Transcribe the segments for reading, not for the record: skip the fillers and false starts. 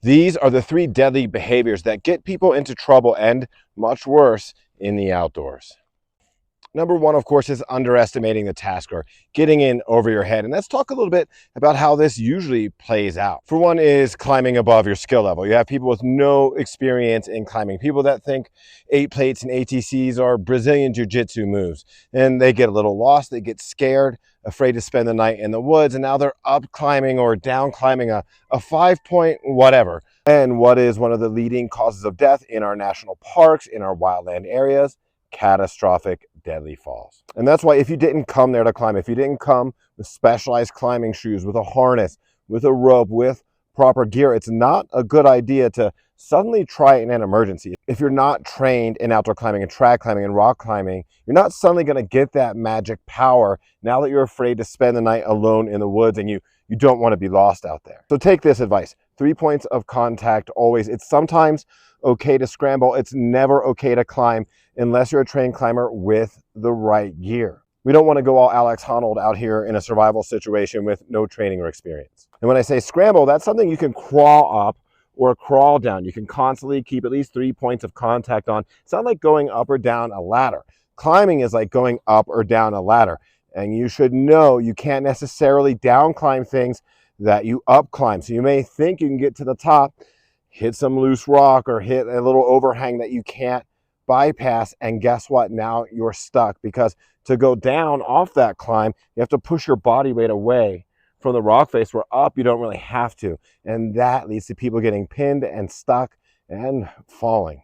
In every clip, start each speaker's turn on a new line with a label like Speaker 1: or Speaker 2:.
Speaker 1: These are the 3 deadly behaviors that get people into trouble and much worse in the outdoors. Number 1, of course, is underestimating the task or getting in over your head. And let's talk a little bit about how this usually plays out. For one is climbing above your skill level. You have people with no experience in climbing, people that think 8 plates and ATCs are Brazilian Jiu-Jitsu moves. And they get a little lost, they get scared, afraid to spend the night in the woods, and now they're up climbing or down climbing a 5-point whatever. And what is one of the leading causes of death in our national parks, in our wildland areas? Catastrophic deadly falls. And that's why if you didn't come there to climb, if you didn't come with specialized climbing shoes, with a harness, with a rope, with proper gear, it's not a good idea to suddenly try it in an emergency. If you're not trained in outdoor climbing and trad climbing and rock climbing, you're not suddenly going to get that magic power now that you're afraid to spend the night alone in the woods and you don't want to be lost out there. So take this advice. 3 points of contact always. It's sometimes okay to scramble. It's never okay to climb unless you're a trained climber with the right gear. We don't want to go all Alex Honnold out here in a survival situation with no training or experience. And when I say scramble, that's something you can crawl up or crawl down. You can constantly keep at least 3 points of contact on. It's not like going up or down a ladder. Climbing is like going up or down a ladder. And you should know you can't necessarily down climb things that you up climb. So you may think you can get to the top, hit some loose rock or hit a little overhang that you can't bypass, and guess what? Now you're stuck, because to go down off that climb, you have to push your body weight away from the rock face, where up you don't really have to, and that leads to people getting pinned and stuck and falling.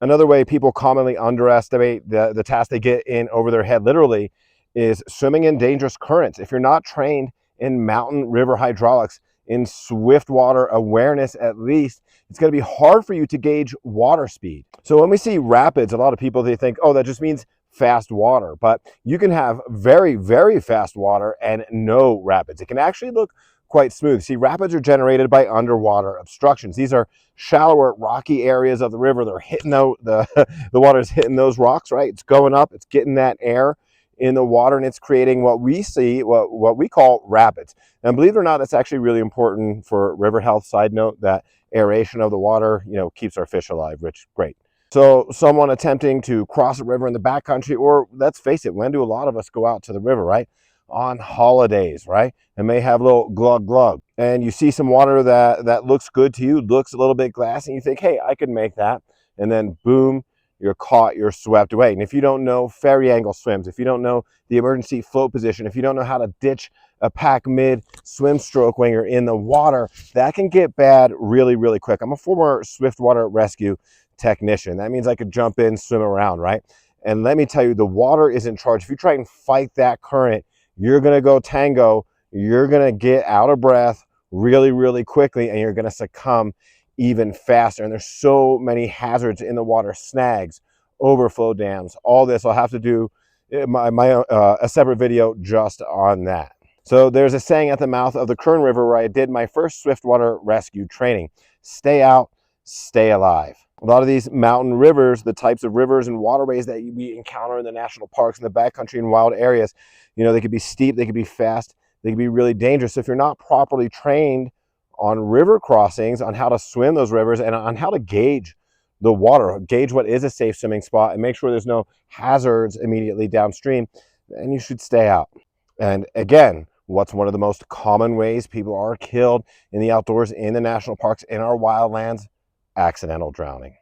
Speaker 1: Another way people commonly underestimate the task they get in over their head literally is swimming in dangerous currents. If you're not trained in mountain river hydraulics, in swift water awareness at least, it's going to be hard for you to gauge water speed. So when we see rapids, a lot of people, they think, oh, that just means fast water. But you can have very, very fast water and no rapids. It can actually look quite smooth. See, rapids are generated by underwater obstructions. These are shallower, rocky areas of the river. They're hitting the water's hitting those rocks, right? It's going up, it's getting that air in the water, and it's creating what we see, what we call rapids. And believe it or not, it's actually really important for river health. Side note, that aeration of the water, keeps our fish alive, which great. So someone attempting to cross a river in the backcountry, or let's face it, when do a lot of us go out to the river, right? On holidays, right? And may have a little glug glug. And you see some water that looks good to you, looks a little bit glassy, and you think, hey, I could make that. And then boom, you're caught, you're swept away. And if you don't know ferry angle swims, if you don't know the emergency float position, if you don't know how to ditch a pack mid swim stroke when you're in the water, that can get bad really, really quick. I'm a former swiftwater rescue technician. That means I could jump in, swim around, right? And let me tell you, the water is in charge. If you try and fight that current, you're going to go tango. You're going to get out of breath really, really quickly, and you're going to succumb even faster. And there's so many hazards in the water: snags, overflow dams, all this. I'll have to do a separate video just on that. So there's a saying at the mouth of the Kern River where I did my first swiftwater rescue training: stay out, stay alive. A lot of these mountain rivers, the types of rivers and waterways that we encounter in the national parks, in the backcountry and wild areas, they could be steep, they could be fast, they can be really dangerous. So if you're not properly trained on river crossings, on how to swim those rivers, and on how to gauge the water, gauge what is a safe swimming spot, and make sure there's no hazards immediately downstream, then you should stay out. And again, what's one of the most common ways people are killed in the outdoors, in the national parks, in our wildlands? Accidental drowning.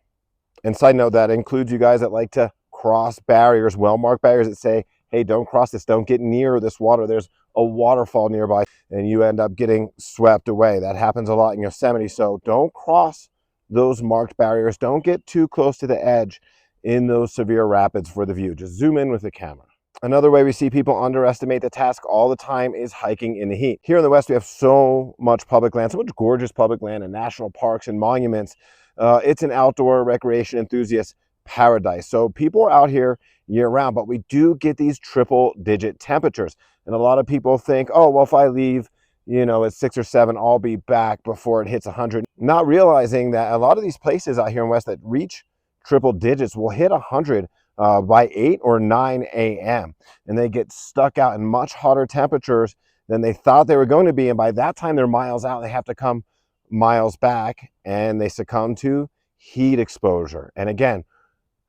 Speaker 1: And side note, that includes you guys that like to cross barriers, well-marked barriers that say, hey, don't cross this, don't get near this water, there's a waterfall nearby, and you end up getting swept away. That happens a lot in Yosemite. So don't cross those marked barriers. Don't get too close to the edge in those severe rapids for the view. Just zoom in with the camera. Another way we see people underestimate the task all the time is hiking in the heat. Here in the West, we have so much public land, so much gorgeous public land and national parks and monuments. It's an outdoor recreation enthusiast paradise. So people are out here year round, but we do get these triple digit temperatures. And a lot of people think, oh, well, if I leave, at 6 or 7, I'll be back before it hits 100. Not realizing that a lot of these places out here in West that reach triple digits will hit 100 by 8 or 9 a.m. And they get stuck out in much hotter temperatures than they thought they were going to be. And by that time, they're miles out. They have to come miles back and they succumb to heat exposure. And again,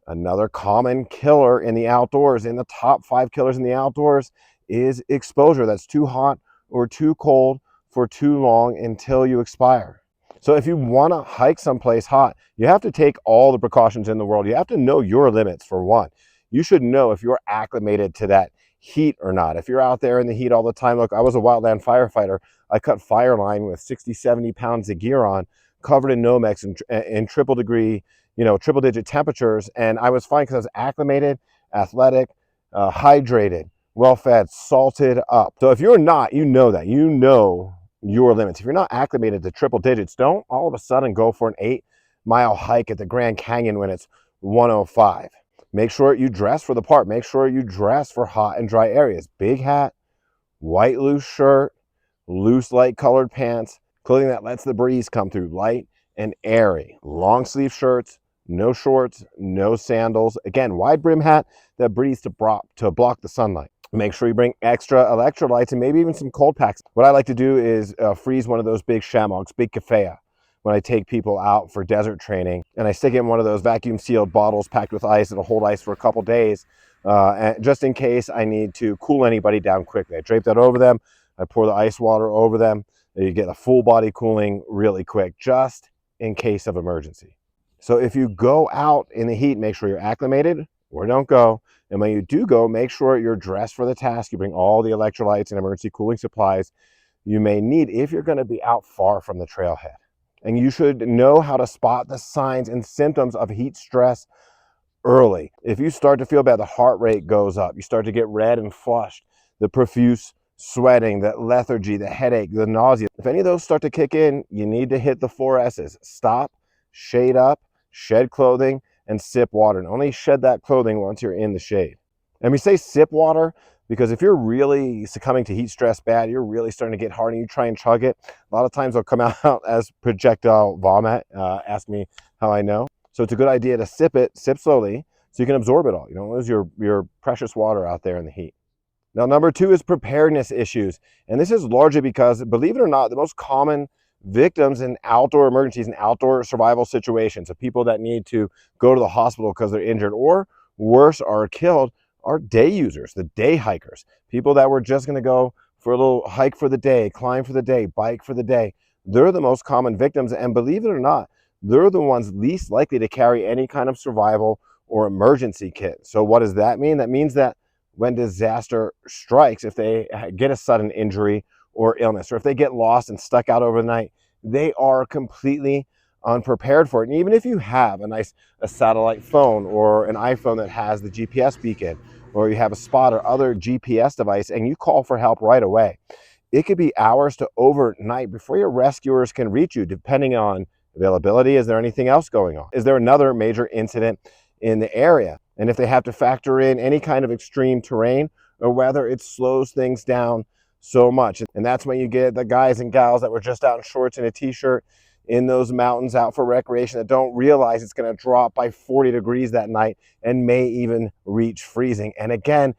Speaker 1: another common killer in the outdoors, in the top 5 killers in the outdoors, is exposure. That's too hot or too cold for too long until you expire. So if you want to hike someplace hot, you have to take all the precautions in the world. You have to know your limits, for one. You should know if you're acclimated to that heat or not. If you're out there in the heat all the time, look, I was a wildland firefighter. I cut fire line with 60, 70 pounds of gear on, covered in Nomex in triple digit temperatures, and I was fine because I was acclimated, athletic, hydrated, well fed, salted up. So if you're not, you know your limits. If you're not acclimated to triple digits, don't all of a sudden go for an 8-mile hike at the Grand Canyon when it's 105. Make sure you dress for the part. Make sure you dress for hot and dry areas. Big hat, white loose shirt, loose light colored pants, clothing that lets the breeze come through, light and airy. Long sleeve shirts, no shorts, no sandals. Again, wide brim hat that breathes to block the sunlight. Make sure you bring extra electrolytes and maybe even some cold packs. What I like to do is freeze one of those big shamogs, big kefaya, when I take people out for desert training, and I stick it in one of those vacuum sealed bottles packed with ice. It'll hold ice for a couple days, and just in case I need to cool anybody down quickly. I drape that over them. I pour the ice water over them. You get a full body cooling really quick, just in case of emergency. So if you go out in the heat, make sure you're acclimated or don't go. And when you do go, make sure you're dressed for the task. You bring all the electrolytes and emergency cooling supplies you may need if you're going to be out far from the trailhead. And you should know how to spot the signs and symptoms of heat stress early. If you start to feel bad, the heart rate goes up, you start to get red and flushed, the profuse sweating, the lethargy, the headache, the nausea. If any of those start to kick in, you need to hit the 4 S's. Stop, shade up, shed clothing, and sip water. And only shed that clothing once you're in the shade. And we say sip water because if you're really succumbing to heat stress bad, you're really starting to get hard and you try and chug it, a lot of times they'll come out as projectile vomit. Ask me how I know. So it's a good idea to sip slowly so you can absorb it all. You don't lose your precious water out there in the heat. Now, number 2 is preparedness issues. And this is largely because, believe it or not, the most common victims in outdoor emergencies and outdoor survival situations of people that need to go to the hospital because they're injured or worse are killed are day users, the day hikers, people that were just going to go for a little hike for the day, climb for the day, bike for the day. They're the most common victims. And believe it or not, they're the ones least likely to carry any kind of survival or emergency kit. So what does that mean? That means that when disaster strikes, if they get a sudden injury or illness, or if they get lost and stuck out overnight, they are completely unprepared for it. And even if you have a satellite phone or an iPhone that has the GPS beacon, or you have a spot or other GPS device and you call for help right away, it could be hours to overnight before your rescuers can reach you, depending on availability. Is there anything else going on? Is there another major incident in the area? And if they have to factor in any kind of extreme terrain or whether it slows things down so much. And that's when you get the guys and gals that were just out in shorts and a t-shirt in those mountains out for recreation that don't realize it's going to drop by 40 degrees that night and may even reach freezing. And again,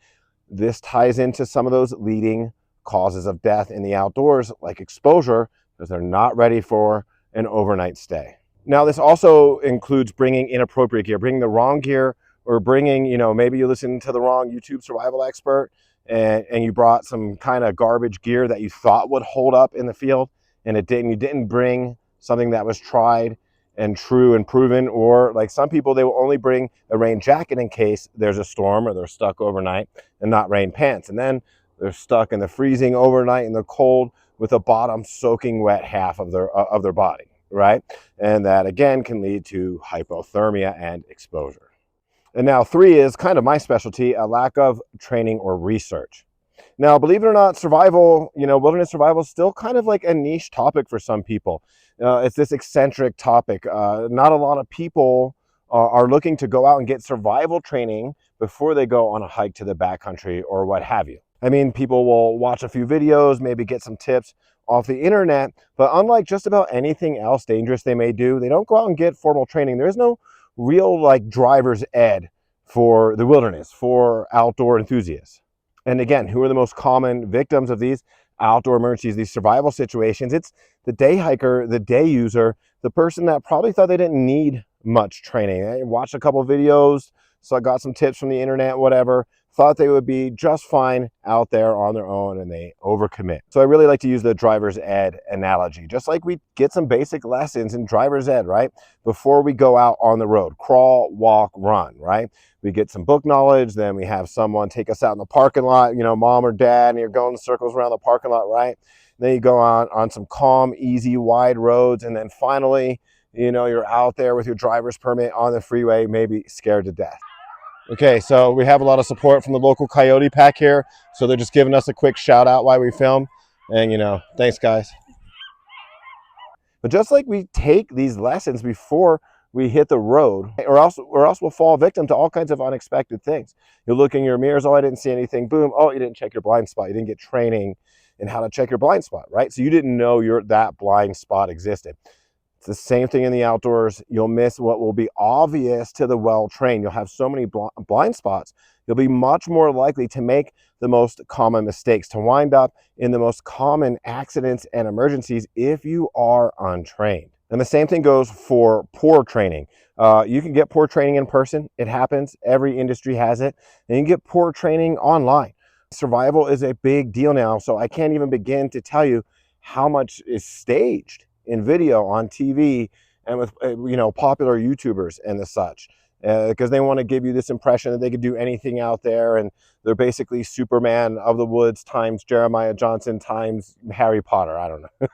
Speaker 1: this ties into some of those leading causes of death in the outdoors, like exposure, because they're not ready for an overnight stay. Now, this also includes bringing inappropriate gear, bringing the wrong gear, or bringing, maybe you listen to the wrong YouTube survival expert and you brought some kind of garbage gear that you thought would hold up in the field and it didn't. You didn't bring something that was tried and true and proven. Or like some people, they will only bring a rain jacket in case there's a storm or they're stuck overnight, and not rain pants. And then they're stuck in the freezing overnight in the cold with the bottom soaking wet half of their body, right? And that again can lead to hypothermia and exposure. And now 3 is kind of my specialty, a lack of training or research. Now, believe it or not, survival, wilderness survival is still kind of like a niche topic for some people. It's this eccentric topic. Not a lot of people are looking to go out and get survival training before they go on a hike to the backcountry or what have you. I mean, people will watch a few videos, maybe get some tips off the internet, but unlike just about anything else dangerous they may do, they don't go out and get formal training. There is no real driver's ed for the wilderness, for outdoor enthusiasts. And again, who are the most common victims of these? outdoor emergencies, these survival situations, it's the day hiker, the day user, the person that probably thought they didn't need much training. I watched a couple videos, so I got some tips from the internet, whatever, thought they would be just fine out there on their own, and they overcommit. So I really like to use the driver's ed analogy, just like we get some basic lessons in driver's ed, right? Before we go out on the road, crawl, walk, run, right? We get some book knowledge, then we have someone take us out in the parking lot, mom or dad, and you're going in circles around the parking lot, right? Then you go on some calm, easy, wide roads, and then finally, you're out there with your driver's permit on the freeway, maybe scared to death. Okay, so we have a lot of support from the local Coyote Pack here, so they're just giving us a quick shout out while we film, and thanks guys. But just like we take these lessons before we hit the road, or else we'll fall victim to all kinds of unexpected things. You look in your mirrors, oh, I didn't see anything, boom, oh, you didn't check your blind spot, you didn't get training in how to check your blind spot, right? So you didn't know that blind spot existed. It's the same thing in the outdoors. You'll miss what will be obvious to the well-trained. You'll have so many blind spots. You'll be much more likely to make the most common mistakes, to wind up in the most common accidents and emergencies if you are untrained. And the same thing goes for poor training. You can get poor training in person. It happens. Every industry has it. And you can get poor training online. Survival is a big deal now, so I can't even begin to tell you how much is staged in video on TV and with popular YouTubers and the such, because they want to give you this impression that they could do anything out there, and they're basically Superman of the woods times Jeremiah Johnson times Harry Potter. I don't know.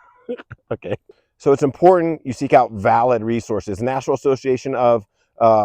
Speaker 1: Okay. So it's important you seek out valid resources. The National Association of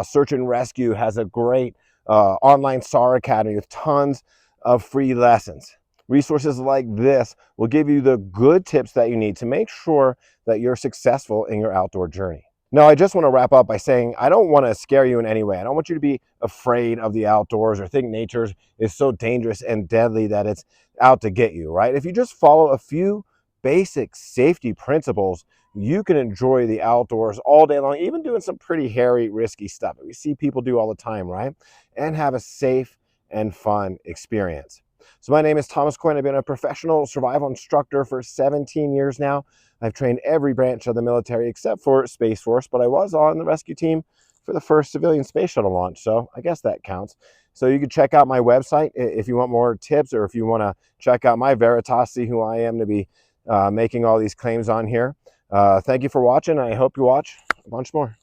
Speaker 1: Search and Rescue has a great online SAR Academy with tons of free lessons. Resources like this will give you the good tips that you need to make sure that you're successful in your outdoor journey. Now, I just want to wrap up by saying I don't want to scare you in any way. I don't want you to be afraid of the outdoors or think nature is so dangerous and deadly that it's out to get you, right? If you just follow a few basic safety principles, you can enjoy the outdoors all day long, even doing some pretty hairy, risky stuff that we see people do all the time, right? And have a safe and fun experience. So my name is Thomas Coyne. I've been a professional survival instructor for 17 years now. I've trained every branch of the military except for Space Force, but I was on the rescue team for the first civilian space shuttle launch, so I guess that counts. So you can check out my website if you want more tips, or if you want to check out my Veritas, see who I am to be making all these claims on here. Thank you for watching. I hope you watch a bunch more.